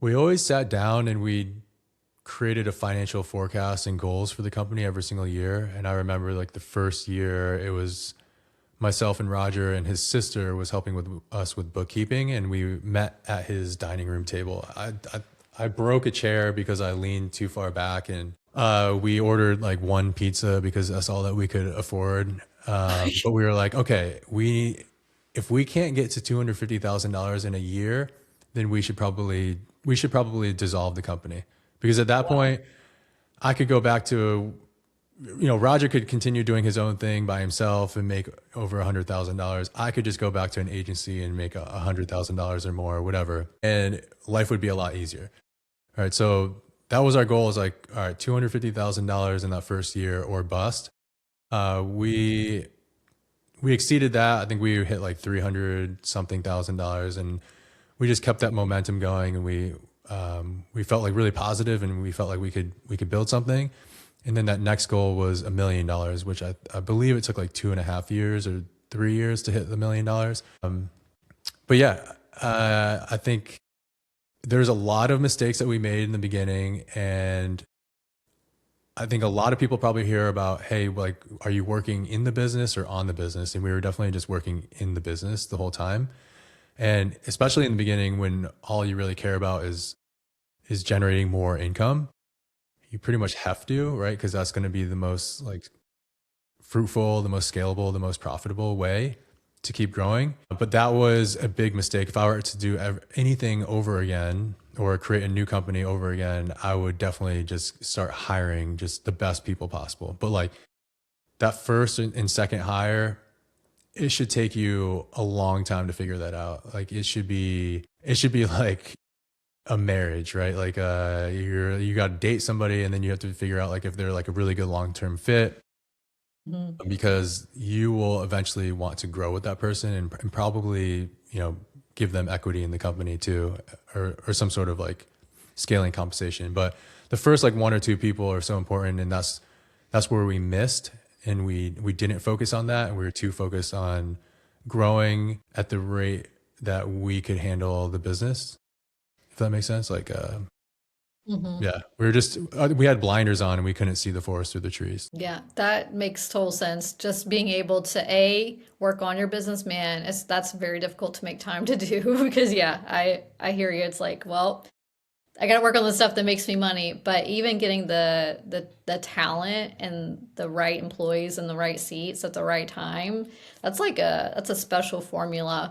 We always sat down and we created a financial forecast and goals for the company every single year. And I remember like the first year, it was myself and Roger, and his sister was helping with us with bookkeeping, and we met at his dining room table. I broke a chair because I leaned too far back, and we ordered like one pizza because that's all that we could afford. But we were like, okay, we if we can't get to $250,000 in a year, then we should probably dissolve the company, because at that Wow. point I could go back to, Roger could continue doing his own thing by himself and make over $100,000. I could just go back to an agency and make $100,000 or more, or whatever, and life would be a lot easier. All right, so that was our goal. Is like, all right, $250,000 in that first year or bust. We exceeded that. I think we hit like 300 something $1,000, and we just kept that momentum going, and we felt like really positive, and we felt like we could build something. And then that next goal was $1 million, which I believe it took like 2.5 years or 3 years to hit the $1 million. But yeah, I think there's a lot of mistakes that we made in the beginning, and I think a lot of people probably hear about, hey, like, are you working in the business or on the business? And we were definitely just working in the business the whole time. And especially in the beginning, when all you really care about is generating more income, you pretty much have to, right? Because that's going to be the most like fruitful, the most scalable, the most profitable way to keep growing. But that was a big mistake. If I were to do anything over again or create a new company over again, I would definitely just start hiring just the best people possible. But like that first and second hire, it should take you a long time to figure that out. Like it should be like a marriage, right? Like you got to date somebody, and then you have to figure out like if they're like a really good long-term fit, Mhm. because you will eventually want to grow with that person, and probably, give them equity in the company too, or some sort of like scaling compensation. But the first like one or two people are so important, and that's where we missed, and we didn't focus on that, and we were too focused on growing at the rate that we could handle the business, if that makes sense. Like Mhm. yeah, we had blinders on and we couldn't see the forest through the trees. Yeah, that makes total sense. Just being able to work on your business, man, that's very difficult to make time to do because yeah, I hear you. It's like, well, I got to work on the stuff that makes me money, but even getting the talent and the right employees in the right seats at the right time, that's a special formula.